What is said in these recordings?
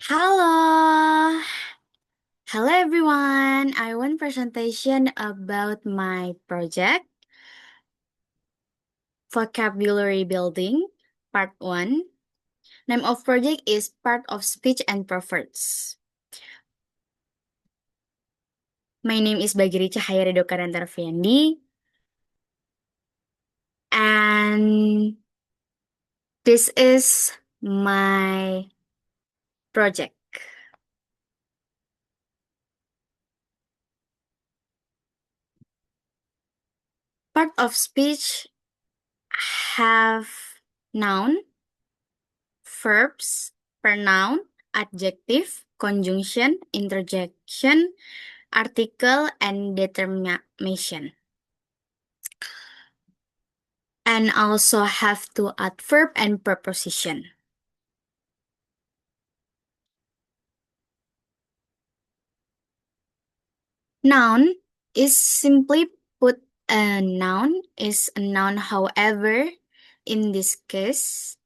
Hello, hello everyone. I want presentation about my project, vocabulary building, part 1. Name of project is part of speech and proverbs. My name is Bagiri Cahaya Redokananta Raffiandi, and this is my project. Part of speech have noun, verbs, pronoun, adjective, conjunction, interjection, article, and determination. And also have to adverb and preposition. Noun is simply put a noun is a noun, however, in this case,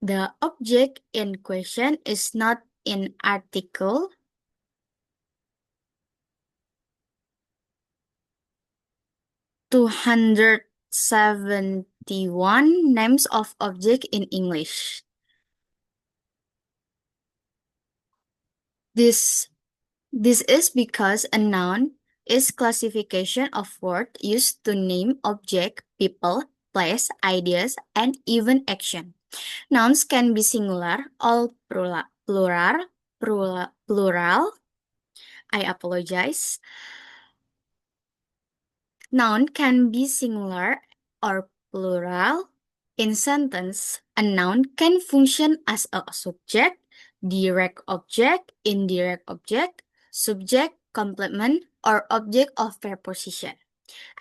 the object in question is not an article. 271 names of object in English. This is because a noun is classification of word used to name object, people, place, ideas, and even action. Nouns can be singular or plural. I apologize. Noun can be singular or plural. In sentence, a noun can function as a subject, direct object, indirect object, subject, complement, or object of preposition.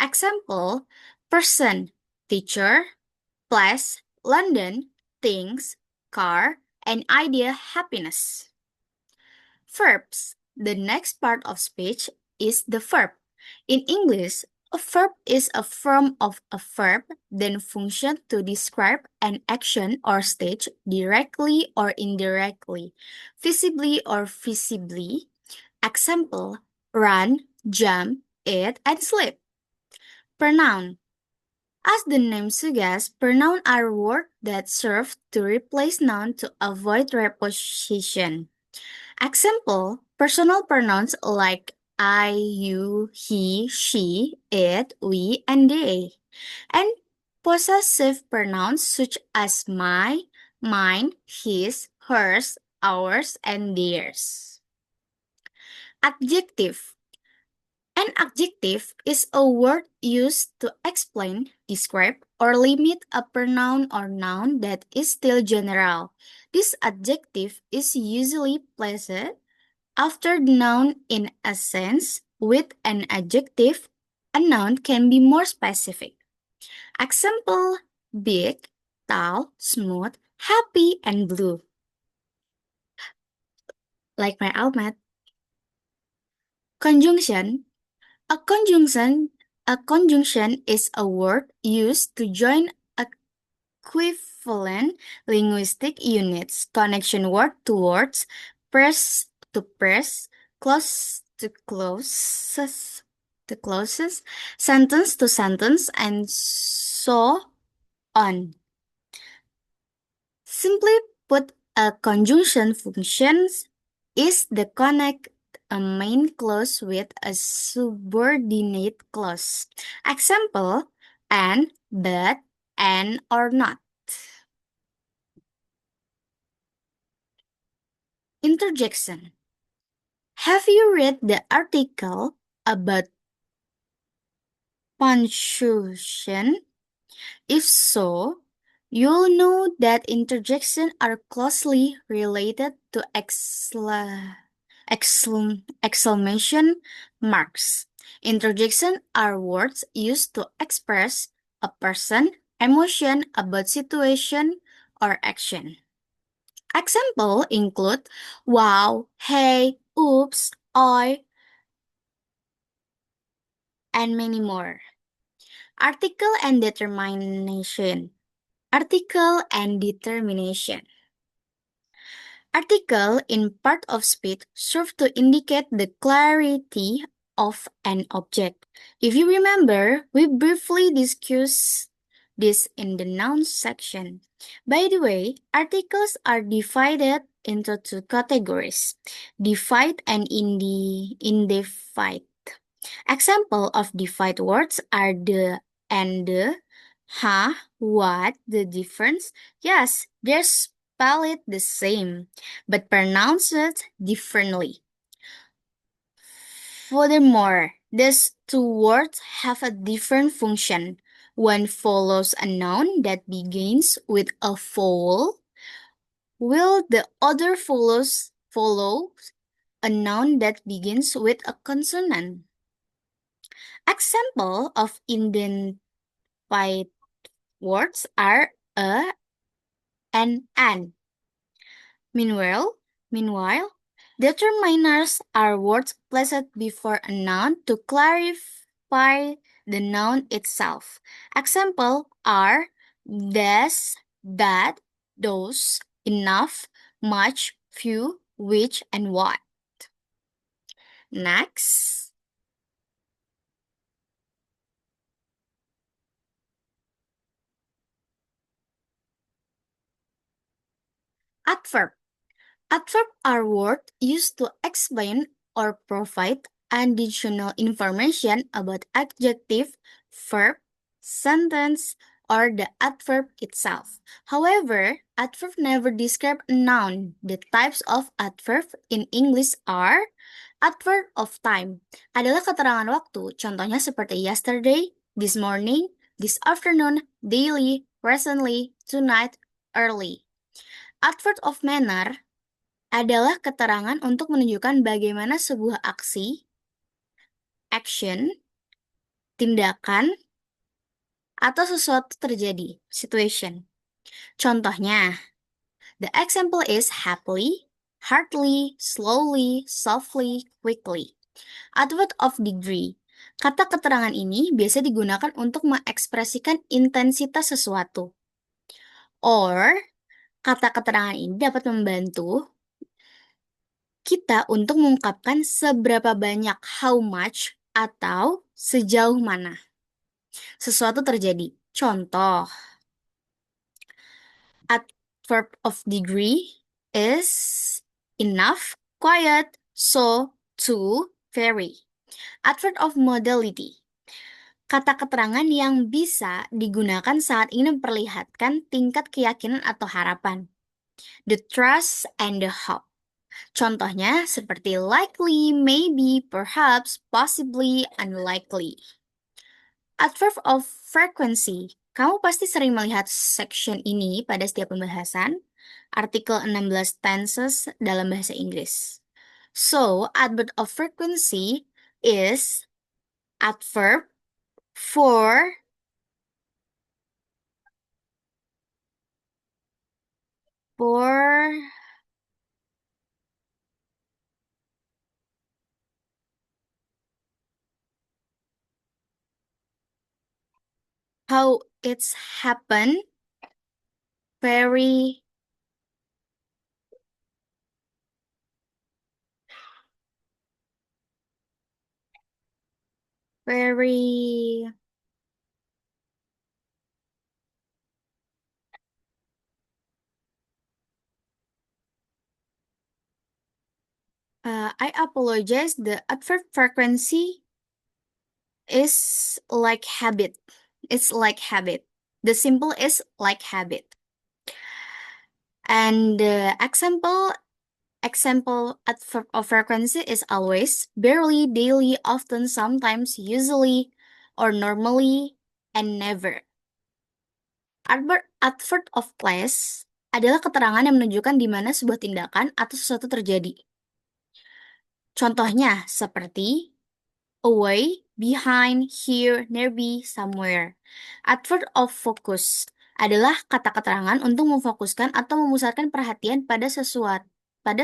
Example, person, teacher, place, London, things, car, and idea, happiness. Verbs. The next part of speech is the verb. In English, a verb is a form of a verb then function to describe an action or state directly or indirectly, visibly or visibly. Example, run, jump, eat, and sleep. Pronoun. As the name suggests, pronouns are words that serve to replace noun to avoid reposition. Example, personal pronouns like I, you, he, she, it, we, and they. And possessive pronouns such as my, mine, his, hers, ours, and theirs. Adjective. An adjective is a word used to explain, describe, or limit a pronoun or noun that is still general. This adjective is usually placed after the noun in a sense. With an adjective, a noun can be more specific. Example, big, tall, smooth, happy, and blue. Like my almanac. Conjunction. A conjunction A conjunction is a word used to join equivalent linguistic units. Connection word to words, press to press, close to closest, sentence to sentence, and so on. Simply put, a conjunction functions is the connect a main clause with a subordinate clause. Example, and, but, and, or not. Interjection. Have you read the article about punctuation? If so, you'll know that interjections are closely related to exclamation marks. Interjections are words used to express a person, emotion about situation or action. Example include wow, hey, oops, oi, and many more. Article and determination. Article and determination. Article in part of speech serve to indicate the clarity of an object. If you remember, we briefly discussed this in the noun section. By the way, articles are divided into two categories, divide and indefinite. Example of divide words are the and the, huh, what, the difference. Yes, they're spelled the same, but pronounced differently. Furthermore, these two words have a different function. One follows a noun that begins with a vowel, while the other follows a noun that begins with a consonant. Example of indented words are a and an. Meanwhile, determiners are words placed before a noun to clarify the noun itself. Example are this, that, those, enough, much, few, which, and what. Next, adverb. Adverb are words used to explain or provide additional information about adjective, verb, sentence, or the adverb itself. However, adverb never describe a noun. The types of adverb in English are adverb of time. Adalah keterangan waktu, contohnya seperti yesterday, this morning, this afternoon, daily, recently, tonight, early. Adverb of manner adalah keterangan untuk menunjukkan bagaimana sebuah aksi, action, tindakan, atau sesuatu terjadi, situation. Contohnya, the example is happily, hardly, slowly, softly, quickly. Adverb of degree. Kata keterangan ini biasa digunakan untuk mengekspresikan intensitas sesuatu. Or, kata keterangan ini dapat membantu kita untuk mengungkapkan seberapa banyak, how much, atau sejauh mana sesuatu terjadi. Contoh, adverb of degree is enough, quiet, so, to, very. Adverb of modality. Kata keterangan yang bisa digunakan saat ingin memperlihatkan tingkat keyakinan atau harapan. The trust and the hope. Contohnya seperti likely, maybe, perhaps, possibly, unlikely. Adverb of frequency. Kamu pasti sering melihat section ini pada setiap pembahasan. Artikel 16 tenses dalam bahasa Inggris. So, adverb of frequency is adverb for how it's happened very very I apologize, the adverb frequency is like habit. It's like habit. The simple is like habit. And the example adverb of frequency is always, barely, daily, often, sometimes, usually, or normally, and never. Adverb of place adalah keterangan yang menunjukkan di mana sebuah tindakan atau sesuatu terjadi. Contohnya seperti away, behind, here, nearby, somewhere. Adverb of focus adalah kata keterangan untuk memfokuskan atau memusatkan perhatian pada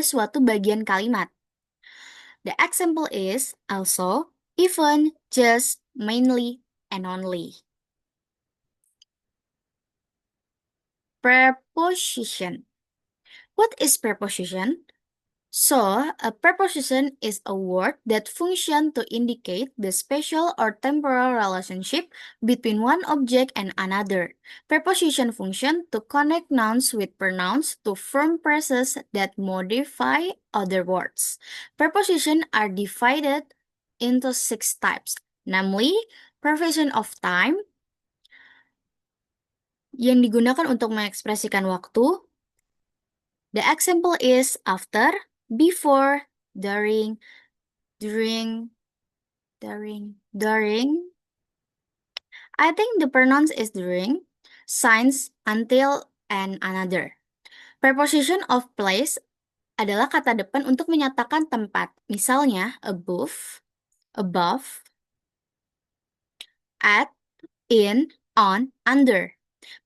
suatu bagian kalimat. The example is also, even, just, mainly, and only. Preposition. What is preposition? So, a preposition is a word that functions to indicate the spatial or temporal relationship between one object and another. Preposition function to connect nouns with pronouns to form phrases that modify other words. Prepositions are divided into 6 types, namely preposition of time yang digunakan untuk mengekspresikan waktu. The example is after, before, during, during. I think the pronouns is during, since, until, and another. Preposition of place adalah kata depan untuk menyatakan tempat. Misalnya, above, at, in, on, under.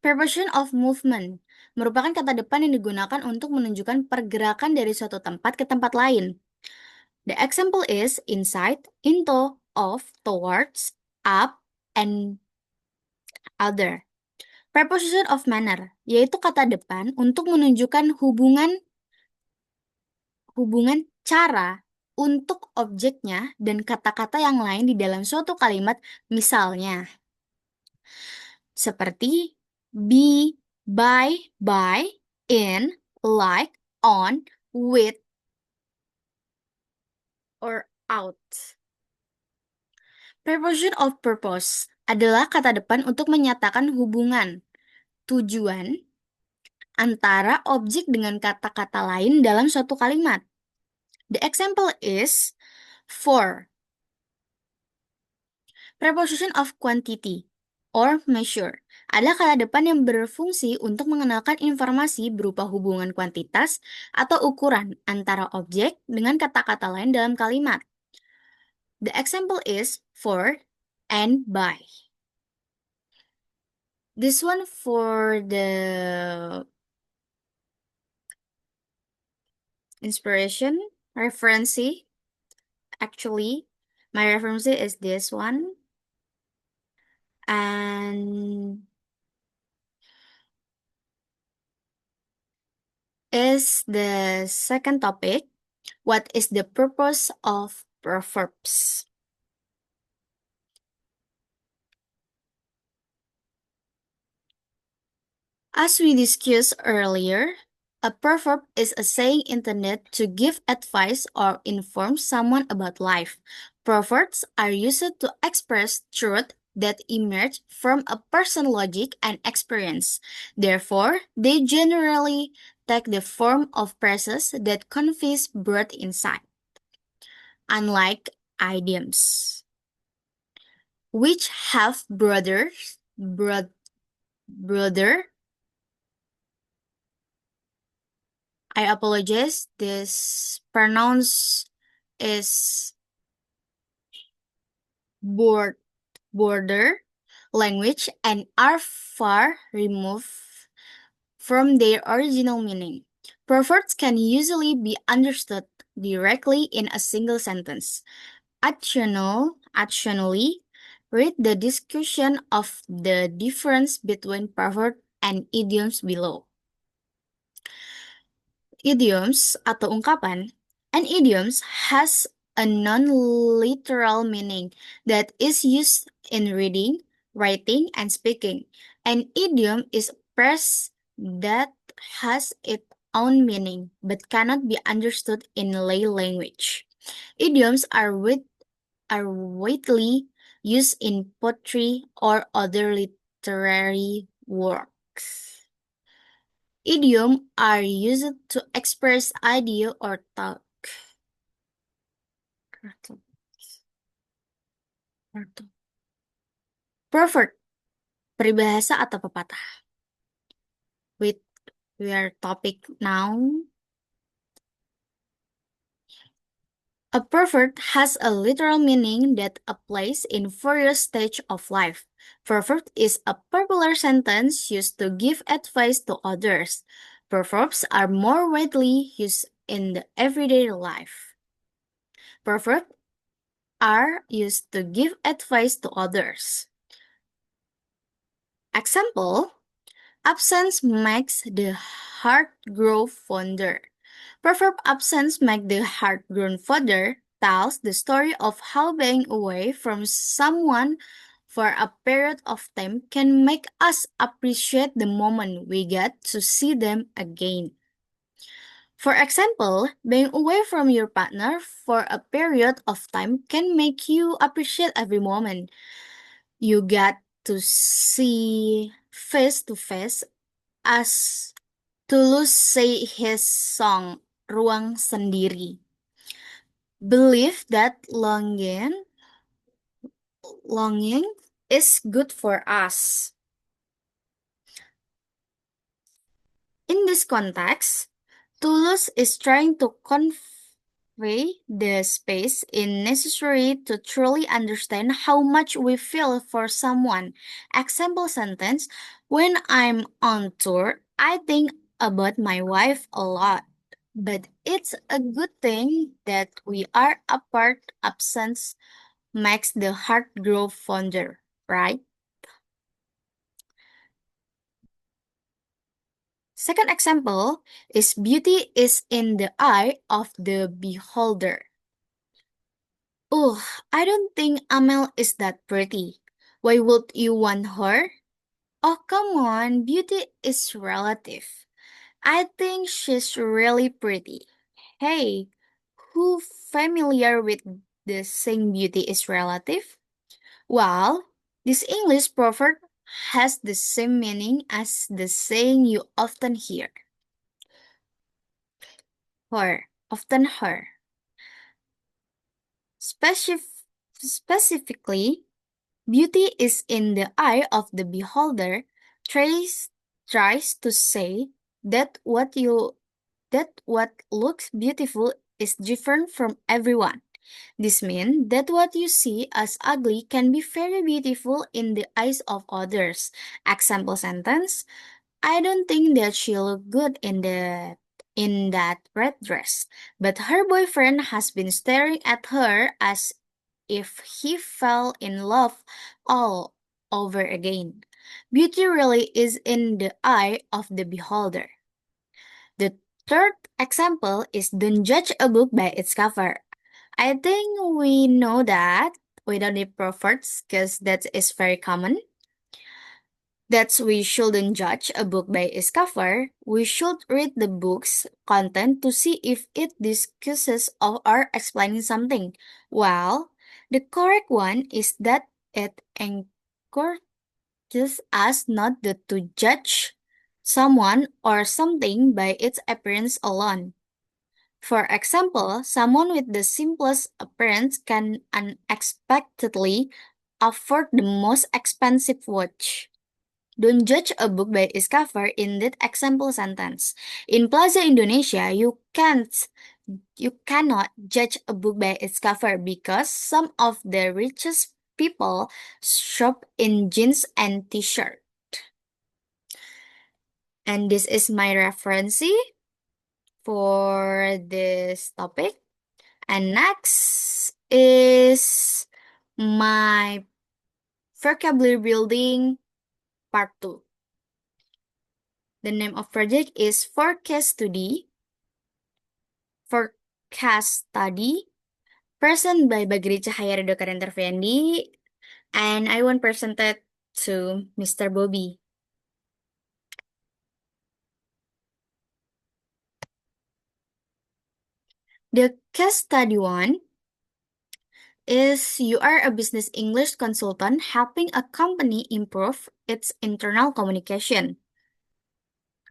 Preposition of movement merupakan kata depan yang digunakan untuk menunjukkan pergerakan dari suatu tempat ke tempat lain. The example is inside, into, of, towards, up, and other. Preposition of manner, yaitu kata depan untuk menunjukkan hubungan cara untuk objeknya dan kata-kata yang lain di dalam suatu kalimat, misalnya seperti be, by, in, like, on, with, or out. Preposition of purpose adalah kata depan untuk menyatakan hubungan, tujuan, antara objek dengan kata-kata lain dalam suatu kalimat. The example is for. Preposition of quantity or measure adalah kata depan yang berfungsi untuk mengenalkan informasi berupa hubungan kuantitas atau ukuran antara objek dengan kata-kata lain dalam kalimat. The example is for and by. This one for the inspiration, reference. Actually, my reference is this one. And is the second topic, what is the purpose of proverbs? As we discussed earlier, a proverb is a saying intended to give advice or inform someone about life. Proverbs are used to express truth that emerge from a person's logic and experience. Therefore, they generally take the form of phrases that conveys broad insight. Unlike idioms, which have broader, I apologize, this pronounce is border language and are far removed from their original meaning. Proverbs can usually be understood directly in a single sentence. Additionally, read the discussion of the difference between proverbs and idioms below. Idioms atau ungkapan. An idiom has a non-literal meaning that is used in reading, writing, and speaking. An idiom is a phrase that has its own meaning but cannot be understood in lay language. Idioms are widely used in poetry or other literary works. Idioms are used to express idea or thought. Proverb, peribahasa atau pepatah. We are topic now. A proverb has a literal meaning that applies in various stages of life. Proverb is a popular sentence used to give advice to others. Proverbs are more widely used in the everyday life. Proverbs are used to give advice to others. Example, Absence makes the heart grow fonder. Proverb absence make the heart grow fonder tells the story of how being away from someone for a period of time can make us appreciate the moment we get to see them again. For example, being away from your partner for a period of time can make you appreciate every moment you get to see face to face, as Tulus say his song Ruang Sendiri. Believe that longing is good for us. In this context, Tulus is trying to convey the space in necessary to truly understand how much we feel for someone. Example sentence: when I'm on tour, I think about my wife a lot. But it's a good thing that we are apart. Absence makes the heart grow fonder, right? Second example is beauty is in the eye of the beholder. Oh, I don't think Amel is that pretty. Why would you want her? Oh, come on, beauty is relative. I think she's really pretty. Hey, who familiar with the saying beauty is relative? Well, this English proverb has the same meaning as the saying you often hear. Often her. Specifically, beauty is in the eye of the beholder tries to say that what looks beautiful is different from everyone. This means that what you see as ugly can be very beautiful in the eyes of others. Example sentence: I don't think that she looked good in that red dress, but her boyfriend has been staring at her as if he fell in love all over again. Beauty really is in the eye of the beholder. The third example is don't judge a book by its cover. I think we know that we don't need proverbs because that is very common. That we shouldn't judge a book by its cover. We should read the book's content to see if it discusses or explaining something. Well, the correct one is that it encourages us not to judge someone or something by its appearance alone. For example, someone with the simplest appearance can unexpectedly afford the most expensive watch. Don't judge a book by its cover in that example sentence. In Plaza Indonesia, you cannot judge a book by its cover because some of the richest people shop in jeans and t-shirt. And this is my reference for this topic. And next is my vocabulary building part 2. The name of project is Forecast Study, present by Bagri Cahaya Redo Karentar Fendi, and I want presented to Mr. Bobby. The case study 1 is you are a business English consultant helping a company improve its internal communication.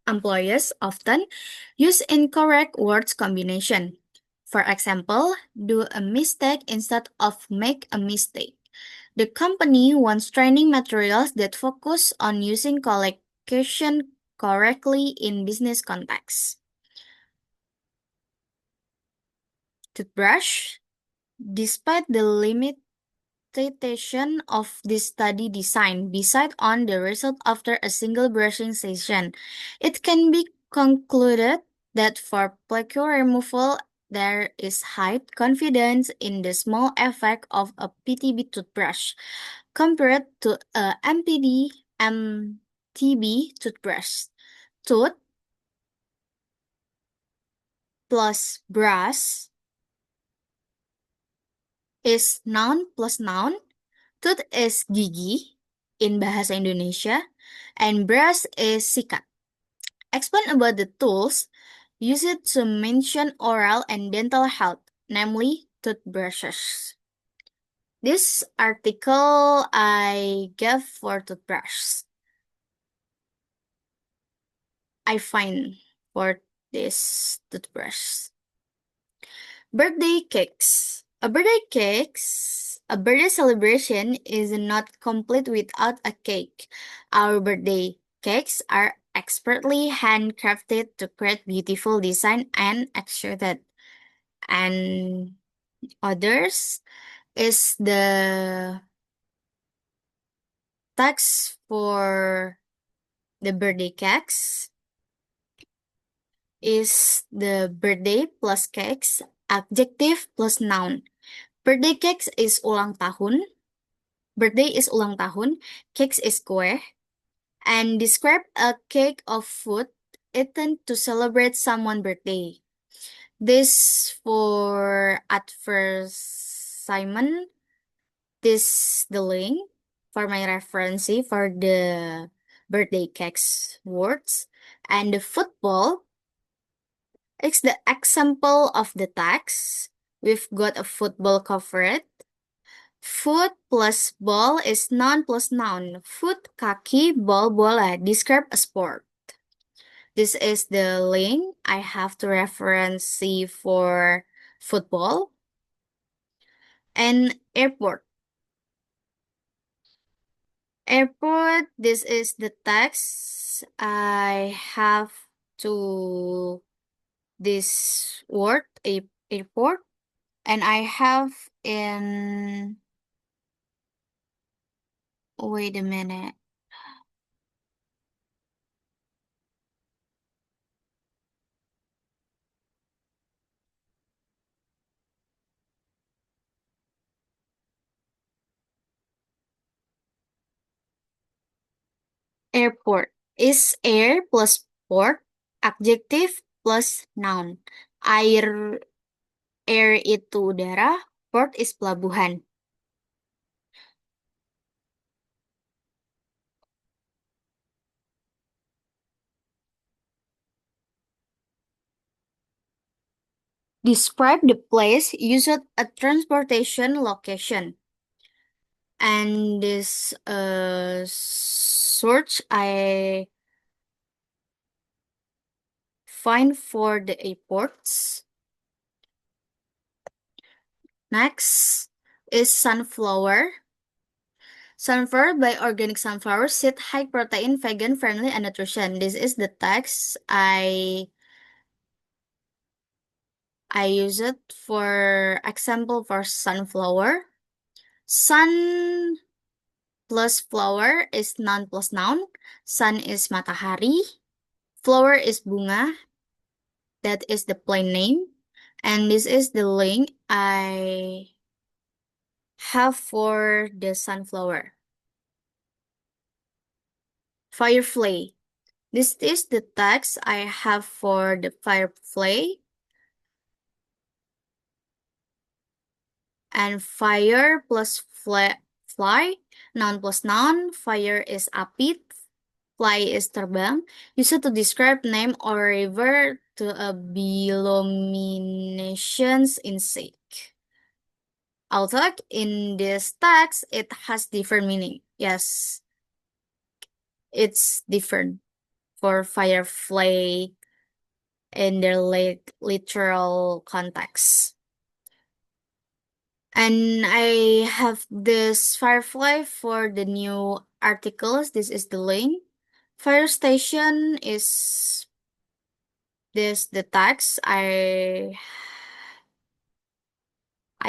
Employees often use incorrect words combination. For example, do a mistake instead of make a mistake. The company wants training materials that focus on using collocation correctly in business contexts. Toothbrush. Despite the limitation of this study design, beside on the result after a single brushing session, it can be concluded that for plaque removal, there is high confidence in the small effect of a PTB toothbrush compared to a MPD TB, toothbrush. Tooth plus brush is noun plus noun. Tooth is gigi in bahasa Indonesia, and brush is sikat. Explain about the tools used to mention oral and dental health, namely toothbrushes. This article I gave for toothbrush. I find for this toothbrush. Birthday cakes. A birthday celebration is not complete without a cake. Our birthday cakes are expertly handcrafted to create beautiful design and extruded. And others is the text for the birthday cakes is the birthday plus cakes, adjective plus noun. Birthday cakes is ulang tahun. Birthday is ulang tahun. Cakes is kue. And describe a cake of food eaten to celebrate someone's birthday. This for advertisement. This the link for my reference for the birthday cakes words. And the football is the example of the text. We've got a football covered. Foot plus ball is noun plus noun. Foot, kaki, ball, bola. Describe a sport. This is the link I have to reference see for football. And airport. Airport, this is the text I have to this word, airport. And I have in, wait a minute. Airport is air plus port, adjective plus noun. Air air itu udara, port is pelabuhan. Describe the place used a transportation location. And this search I find for the airports. Next is sunflower. Sunflower by organic sunflower seed, high protein, vegan friendly, and nutrition. This is the text I use it for example for sunflower. Sun plus flower is noun plus noun. Sun is matahari. Flower is bunga. That is the plain name. And this is the link I have for the sunflower. Firefly. This is the text I have for the firefly. And fire plus fly, noun plus noun. Fire is api, fly is terbang. Used to describe name or river to a bioluminescence insect. Although in this text it has different meaning. Yes, it's different for firefly in their literal context. And I have this Firefly for the new articles. This is the link. Fire station is this the text I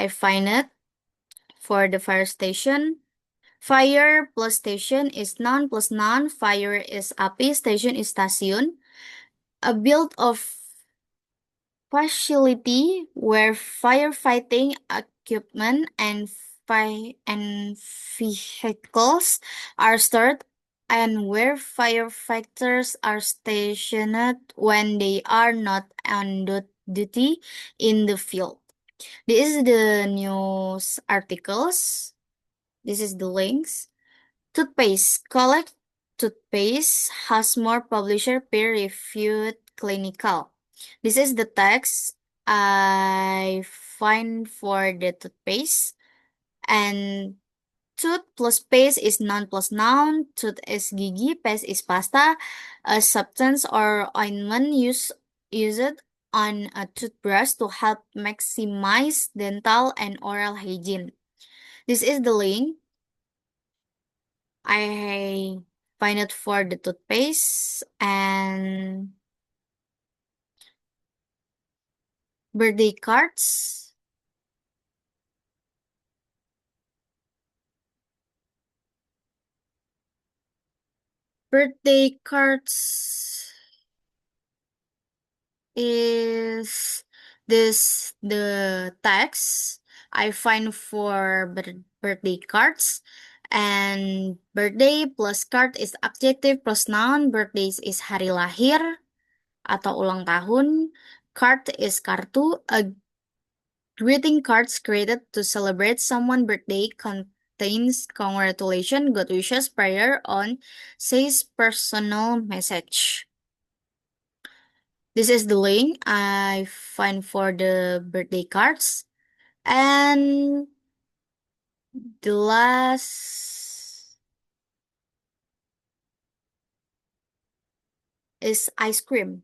find it for the fire station. Fire plus station is noun plus noun. Fire is api, station is stasiun. A build of facility where firefighting equipment and vehicles are stored and where firefighters are stationed when they are not on duty in the field. This is the news articles. This is the links. Toothpaste. Collect toothpaste has more publisher peer-reviewed clinical. This is the text I find for the toothpaste. And tooth plus paste is noun plus noun. Tooth is gigi, paste is pasta. A substance or ointment used on a toothbrush to help maximize dental and oral hygiene. This is the link I find it for the toothpaste and birthday cards. Birthday cards is this the text I find for birthday cards. And birthday plus card is adjective plus noun. Birthdays is hari lahir atau ulang tahun. Card is kartu. A greeting cards created to celebrate someone's birthday contains congratulations, good wishes, prayer on says personal message. This is the link I find for the birthday cards. And the last is ice cream.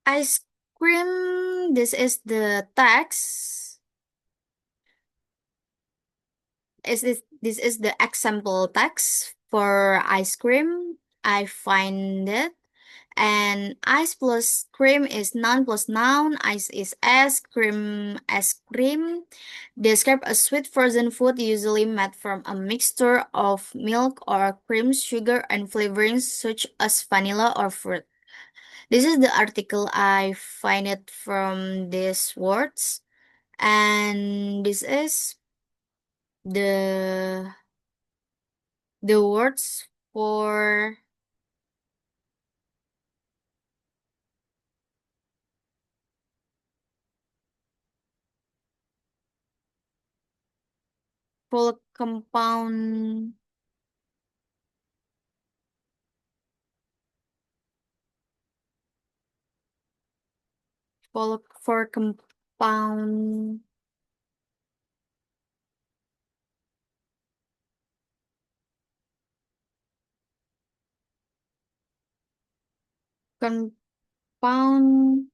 Ice cream, this is the text. This is the example text for ice cream. I find it. And ice plus cream is noun plus noun. Ice is ice cream. Describe a sweet frozen food usually made from a mixture of milk or cream, sugar, and flavorings such as vanilla or fruit. This is the article I find it from these words. And this is the the words for full compound for compound compound.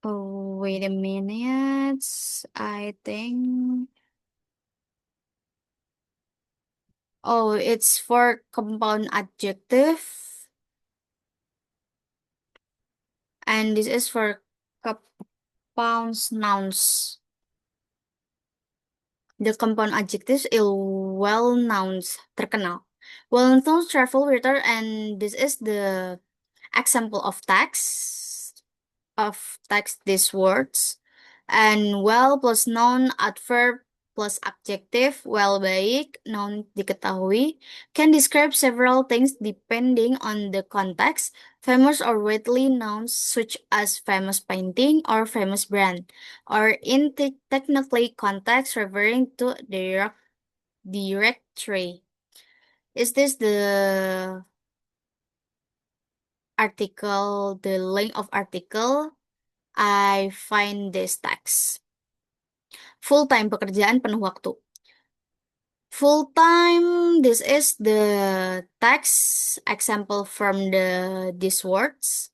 Oh, wait a minute. I think. Oh, it's for compound adjective. And this is for compound nouns. The compound adjectives is well nouns, terkenal. Well known travel writer, and this is the example of text these words. And well plus noun, adverb plus adjective, well baik, noun diketahui, can describe several things depending on the context. Famous or widely known such as famous painting or famous brand, or in technically context referring to directory. Is this the article, the link of article? I find this text. Full time pekerjaan penuh waktu. Full time, this is the text example from these words.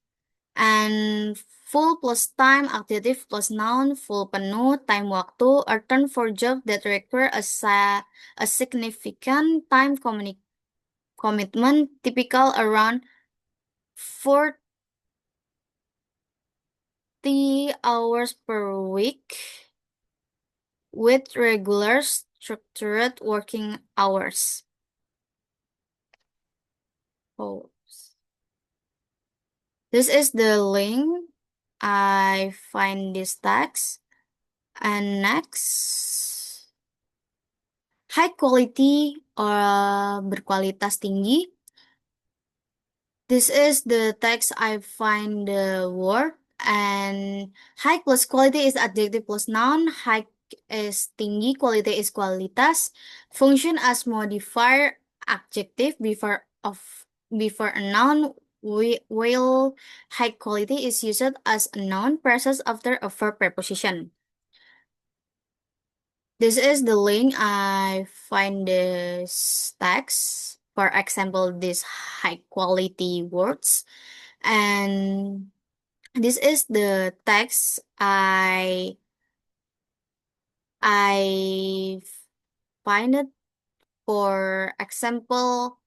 And full plus time, adjective plus noun, full penuh, time waktu, a term for job that require a significant time commitment, typical around 40 hours per week, with regular structured working hours. Oh. This is the link I find this text. And next, high quality or berkualitas tinggi. This is the text I find the word, and high plus quality is adjective plus noun. High is tinggi, quality is kualitas. Function as modifier adjective before a noun. While high quality is used as a noun process after a verb preposition. This is the link I find this text. For example, these high quality words. And this is the text I find it. For example,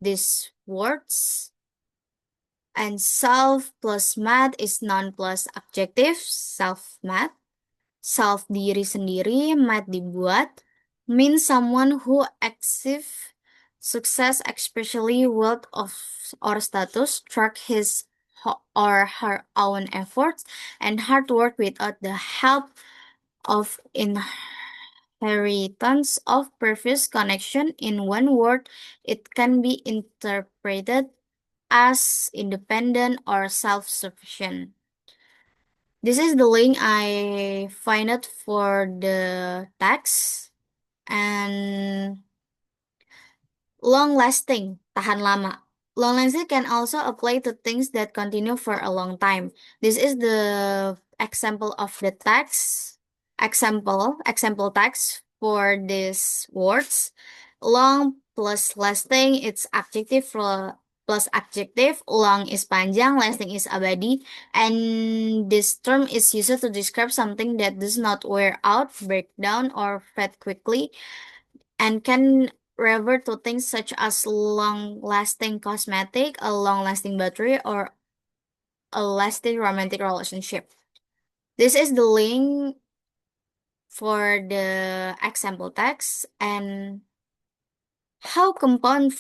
these words. And self plus mat is noun plus adjective, self mat. Self diri sendiri, mat dibuat, means someone who achieve success, especially wealth of or status, track his or her own efforts and hard work without the help of inheritance of previous connection. In one word, it can be interpreted as independent or self-sufficient. This is the link I find it for the text. And long lasting, tahan lama. Long lasting can also apply to things that continue for a long time. This is the example of the text. Example text for these words. Long plus lasting, it's adjective plus adjective. Long is panjang, lasting is abadi. And this term is used to describe something that does not wear out, break down, or fade quickly, and can refer to things such as long-lasting cosmetic, a long-lasting battery, or a lasting romantic relationship. This is the link for the example text and how compound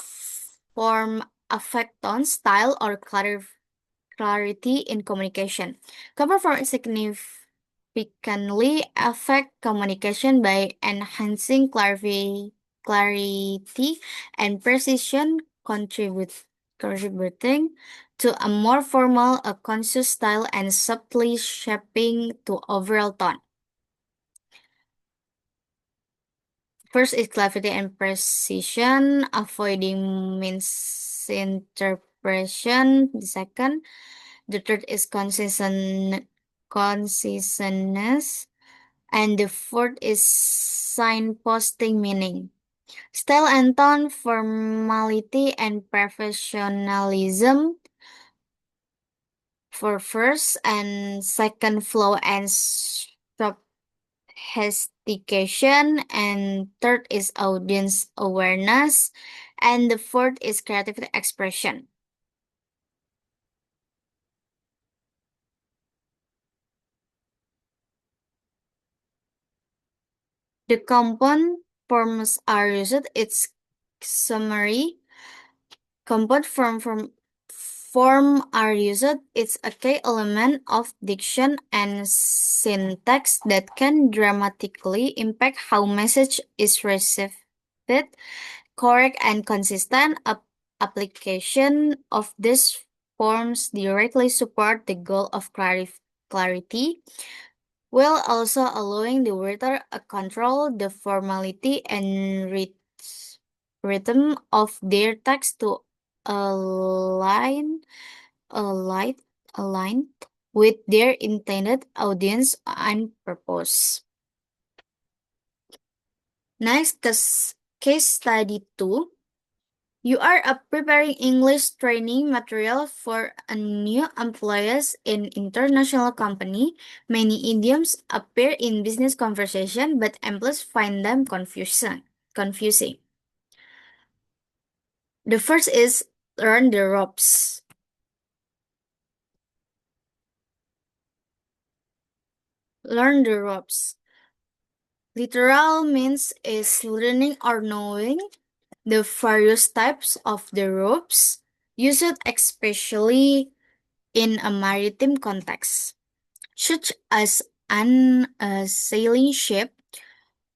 form affect tone, style, or clarity in communication. Compound form significantly affect communication by enhancing clarity and precision, contributing to a more formal, a conscious style, and subtly shaping to overall tone. First is clarity and precision, avoiding misinterpretation. The second, the third is consistentness, and the fourth is signposting meaning. Style and tone, formality and professionalism for first, and second, flow and sophistication, and third is audience awareness, and the fourth is creative expression. The compound forms are used. Its summary. Compound form are used. It's a key element of diction and syntax that can dramatically impact how message is received. Correct and consistent application of these forms directly support the goal of clarity, while also allowing the reader to control the formality and rhythm of their text to align, align, align with their intended audience and purpose. Next, case study 2. You are preparing English training material for a new employees in international company. Many idioms appear in business conversation, but employees find them confusing. The first is learn the ropes. Learn the ropes. Literal means is learning or knowing the various types of the ropes used especially in a maritime context. such as on a sailing ship,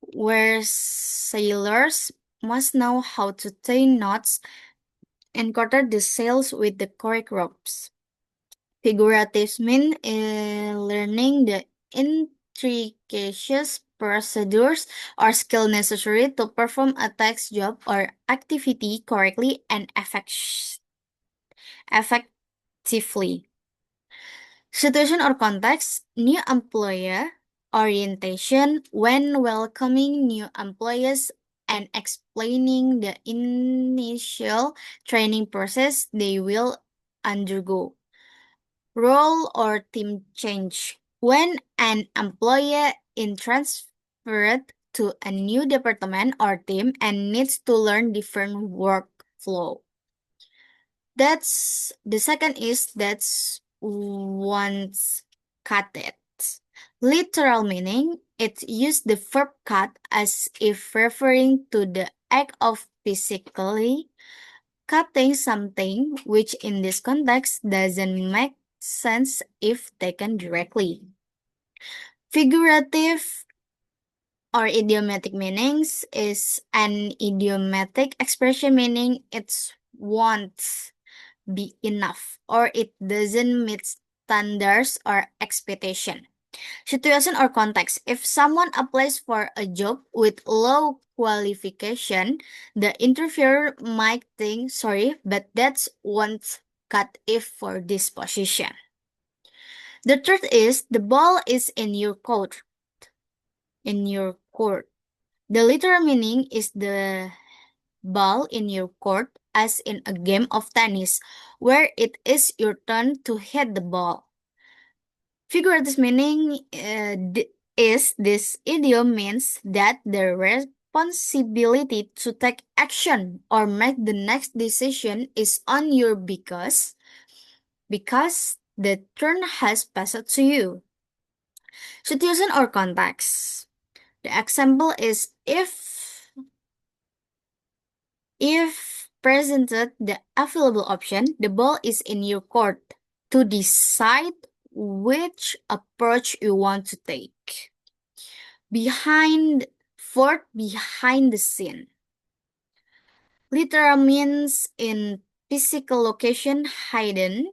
where sailors must know how to tie knots and quarter the sails with the correct ropes. Figuratives mean learning the intricacious procedures or skill necessary to perform a task, job, or activity correctly and effectively. Situation or context, new employer orientation when welcoming new employees and explaining the initial training process they will undergo. Role or team change, when an employee is transferred to a new department or team and needs to learn different workflow. That's the second is that's once cut it. Literal meaning, it used the verb cut as if referring to the act of physically cutting something, which in this context doesn't make sense if taken directly. Figurative or idiomatic meanings is an idiomatic expression meaning it's won't be enough or it doesn't meet standards or expectation. Situation or context. If someone applies for a job with low qualification, the interviewer might think, sorry, but that's won't cut if for this position. The truth is, the ball is in your court. In your court. The literal meaning is the ball in your court, as in a game of tennis, where it is your turn to hit the ball. Figurative meaning is this idiom means that the responsibility to take action or make the next decision is on you because the turn has passed to you. Situation or context. The example is if presented the available option, the ball is in your court to decide which approach you want to take. Behind the scene. Literal means in physical location hidden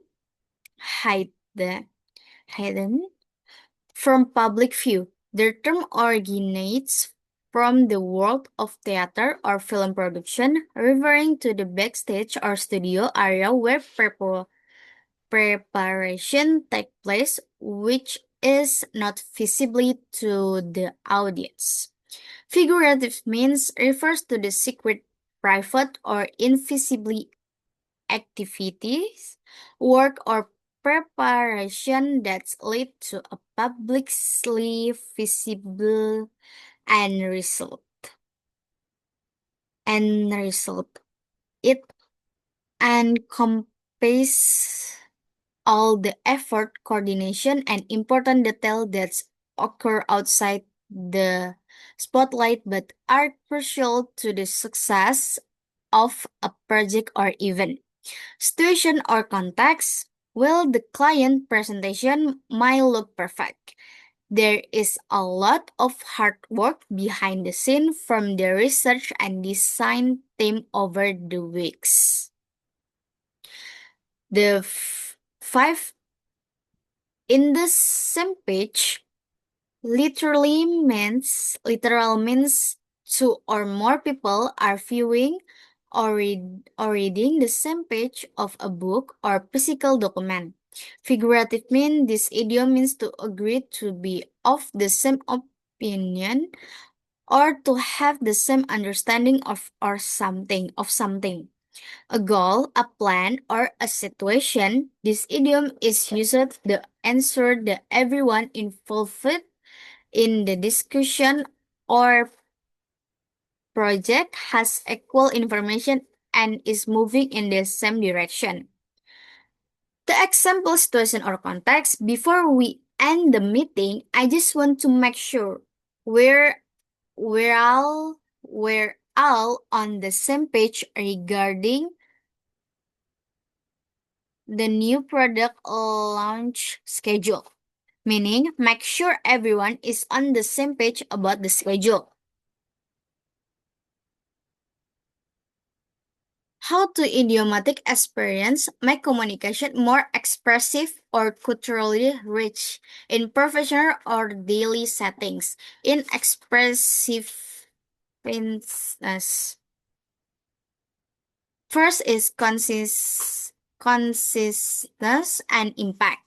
from public view. The term originates from the world of theater or film production, referring to the backstage or studio area where preparation takes place, which is not visibly to the audience. Figurative means refers to the secret, private, or invisible activities, work, or preparation that lead to a publicly visible end result. It encompasses all the effort, coordination, and important detail that occur outside the spotlight but are crucial to the success of a project or event. Situation or context. Well, the client presentation might look perfect. There is a lot of hard work behind the scene from the research and design team over the weeks. The five in the same page literal means two or more people are viewing or reading the same page of a book or physical document. Figurative means this idiom means to agree to be of the same opinion or to have the same understanding of something. A goal, a plan, or a situation. This idiom is used to ensure that everyone involved in the discussion or project has equal information and is moving in the same direction. The example situation or context, before we end the meeting, I just want to make sure we're we're all on the same page regarding the new product launch schedule. meaning make sure everyone is on the same page about the schedule. How to idiomatic experience make communication more expressive or culturally rich in professional or daily settings. In expressiveness, first is consistence and impact.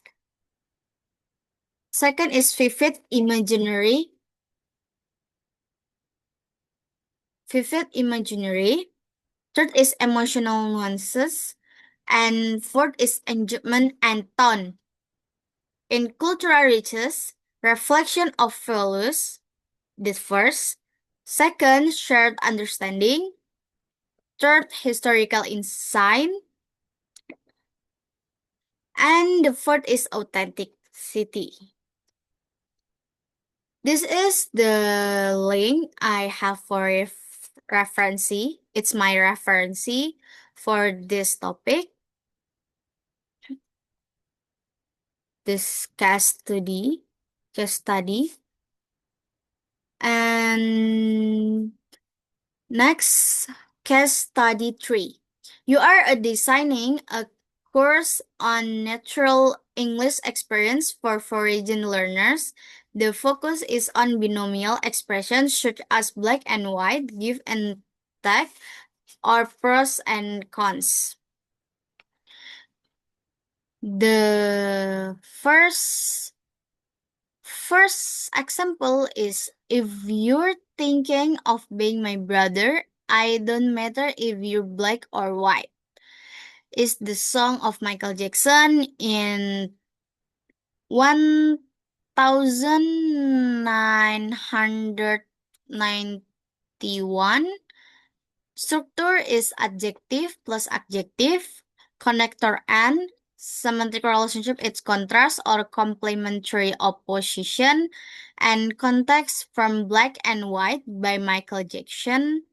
Second is vivid imaginary. Third is emotional nuances. And fourth is engagement and tone. In cultural riches, reflection of values, the first. Second, shared understanding. Third, historical insight. And the fourth is authenticity. This is the link I have for reference. It's my reference for this topic, this case study. And next, case study 3. You are designing a course on natural English experience for foreign learners. The focus is on binomial expressions such as black and white, give and take, or pros and cons. The first example is, if you're thinking of being my brother, I don't matter if you're black or white. Is the song of Michael Jackson in 1991. Structure is adjective plus adjective, connector and, semantic relationship it's contrast or complementary opposition, and context from Black and White by Michael Jackson.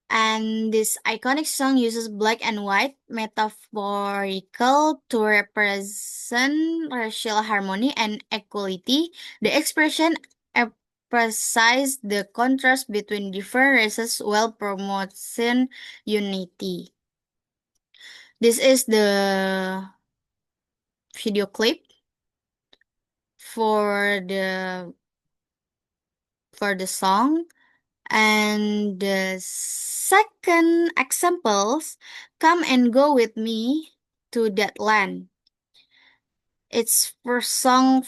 And this iconic song uses black and white metaphorical to represent racial harmony and equality. The expression emphasizes the contrast between different races while promoting unity. This is the video clip for the song. And the second examples, come and go with me to that land. It's sung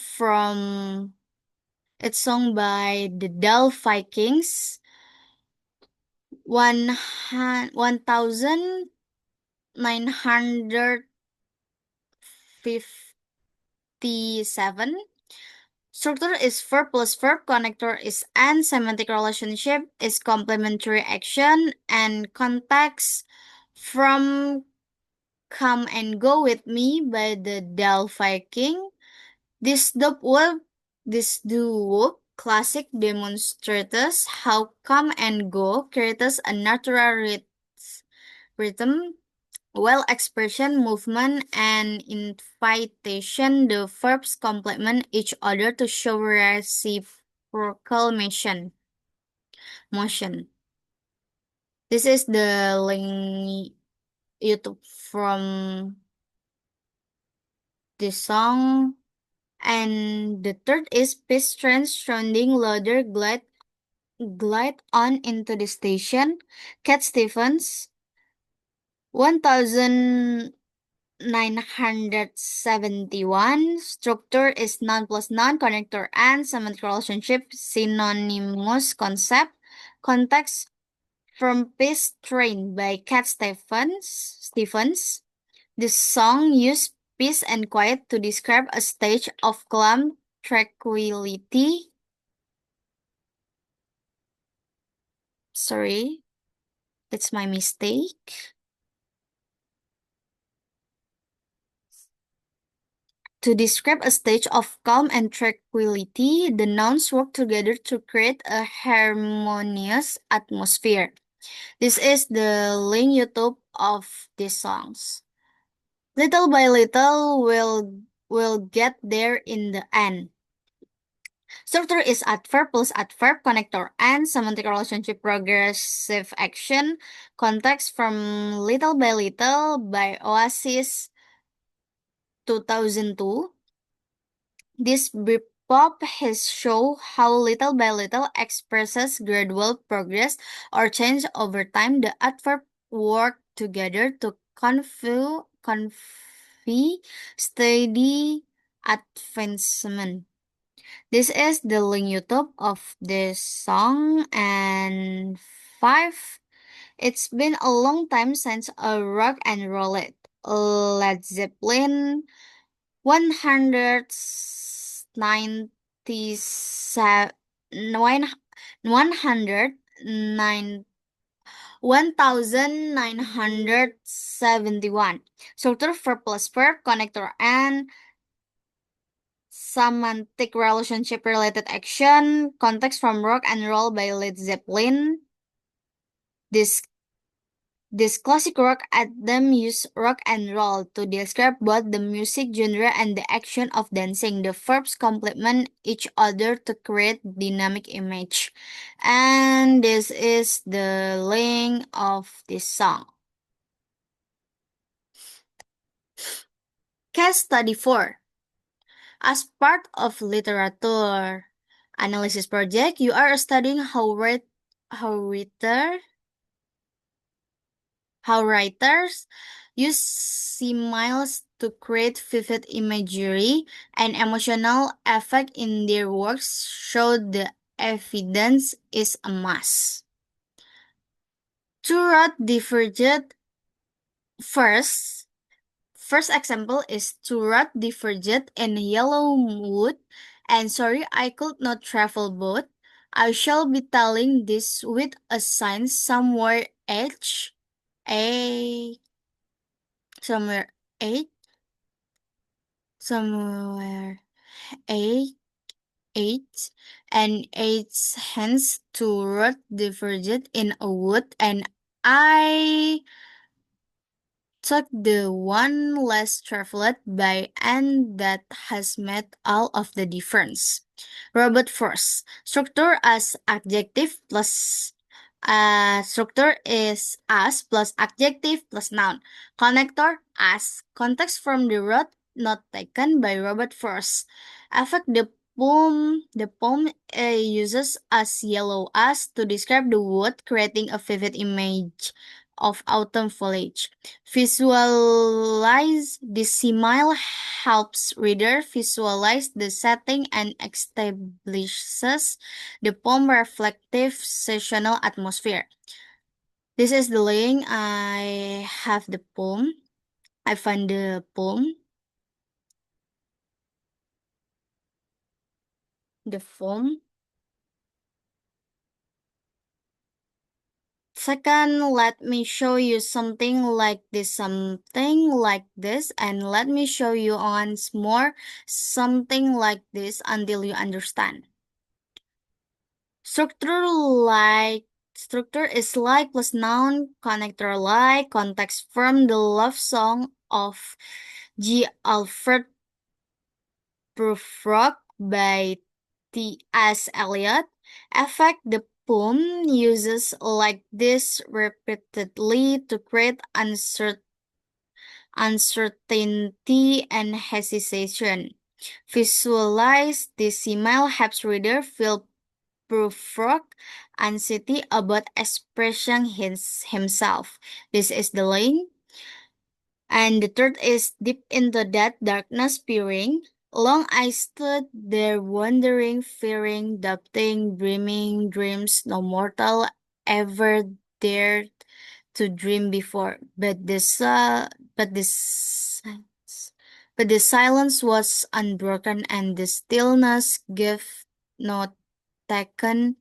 by the Delphi Kings, 1957. Structure is verb plus verb, connector is and, semantic relationship is complementary action, and context from Come and Go With Me by the Delphi King. This duo classic demonstrates how come and go creates a natural rhythm, while expression, movement, and invitation, the verbs complement each other to show reciprocal motion. This is the link YouTube from this song. And the third is Peace Train sounding louder glide on into the station. Cat Stevens, 1971. Structure is noun plus noun, connector and, semantic relationship, synonymous concept. Context from Peace Train by Cat Stevens. This song used peace and quiet to describe a stage of calm tranquility. Sorry, that's my mistake. To describe a stage of calm and tranquility, the nouns work together to create a harmonious atmosphere. This is the link YouTube of these songs. Little by little, we'll will get there in the end. Structure is adverb plus adverb, connector and, semantic relationship, progressive action, context from Little by Little by Oasis 2002. This Britpop has shown how Little by Little expresses gradual progress or change over time. The adverb work together to convey steady advancement. This is the link YouTube of this song. And 5. It's been a long time since I rock and roll it. Led Zeppelin 197 109 1971. Structure verb plus verb, connector and, semantic relationship related action, context from Rock and Roll by Led Zeppelin. This classic rock anthem use rock and roll to describe both the music genre and the action of dancing. The verbs complement each other to create dynamic image. And this is the link of this song. Case study 4. As part of literature analysis project, you are studying how writers use similes to create vivid imagery and emotional effect in their works. Show the evidence is a must. Two roads diverged. First example is two roads diverged in Yellowwood, and sorry I could not travel both. I shall be telling this with a sign somewhere a somewhere eight somewhere eight eight and eight hence two road diverged in a wood, and I took the one less traveled by, and that has made all of the difference. Robot first. Structure as adjective plus structure is as plus adjective plus noun. Connector as. Context from the road not taken by Robert first. Affect the poem. The poem uses as yellow as to describe the wood, creating a vivid image of autumn foliage. Visualize the simile helps reader visualize the setting and establishes the poem reflective seasonal atmosphere. This is the link. I have the poem. I find the poem. The poem. Second, let me show you something like this, and let me show you once more something like this until you understand. Structure is like plus noun, connector like, context from the love song of G. Alfred Prufrock by T.S. Eliot. Effect the poem uses like this repeatedly to create uncertainty and hesitation. Visualize the simile helps reader feel Prufrock anxiety about expressing himself. This is the link. And the third is deep into that darkness peering. Long I stood there wondering, fearing, doubting, dreaming dreams no mortal ever dared to dream before. But the silence was unbroken, and the stillness gave no taken,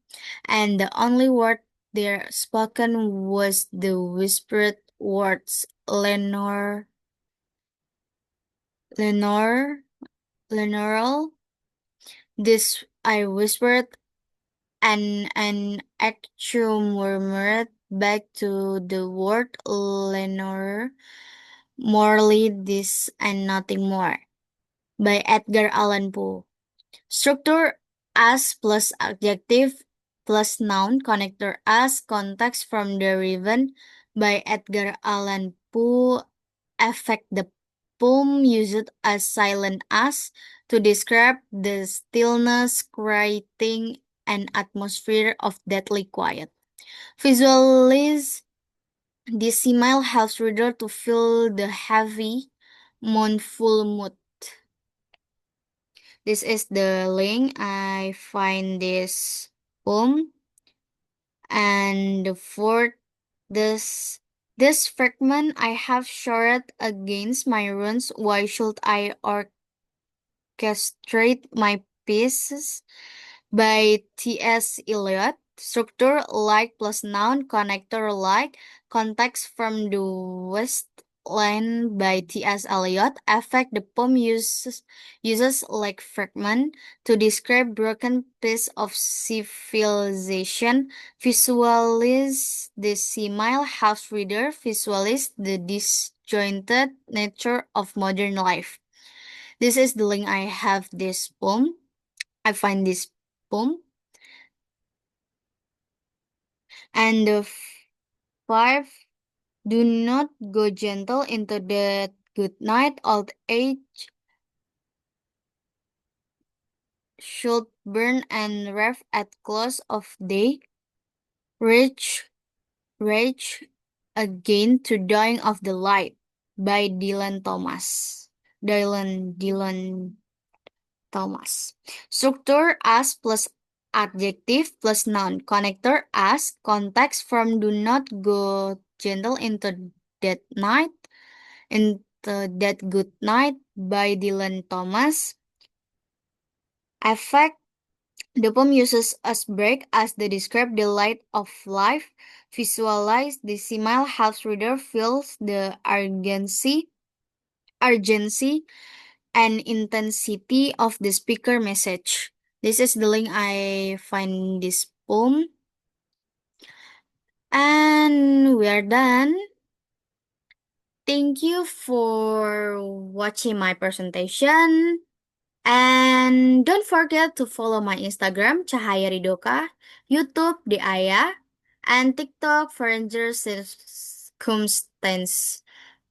and the only word there spoken was the whispered words Lenore, Lenore. This I whispered, and an echo murmured back to the word Lenore. Morely this and nothing more. by Edgar Allan Poe. Structure as plus adjective plus noun, connector as, context from the Raven by Edgar Allan Poe. Affect the poem used as silent as to describe the stillness, creating an atmosphere of deadly quiet. Visualize this email helps reader to feel the heavy, mournful mood. This is the link I find this poem, and for this fragment I have shared against my runes. Why should I orchestrate my pieces? By T.S. Eliot. Structure like plus noun, connector like, context from the Westland by T.S. Eliot. Affect the poem uses like fragment to describe broken piece of civilization. Visualize the simile helps reader visualize the disjointed nature of modern life. This is the link I have this poem. I find this poem. And the five, do not go gentle into that good night. Old age should burn and rev at close of day. Rage, rage again to dying of the light by Dylan Thomas. Dylan Thomas. Structure as plus adjective plus noun. Connector as, context from do not go gentle into that night, into that good night by Dylan Thomas. Affect, the poem uses as break as they describe the light of life. Visualize the simile helps reader feels the urgency and intensity of the speaker message. This is the link I find this poem. And we are done. Thank you for watching my presentation. And don't forget to follow my Instagram, Cahaya Ridoka, YouTube, Deaya, and TikTok, Foreigner Circumstance.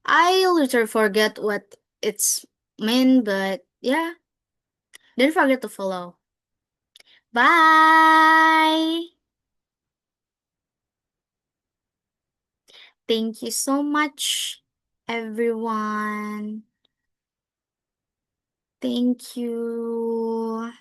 I literally forget what it's mean, but yeah, don't forget to follow. Bye! Thank you so much, everyone. Thank you.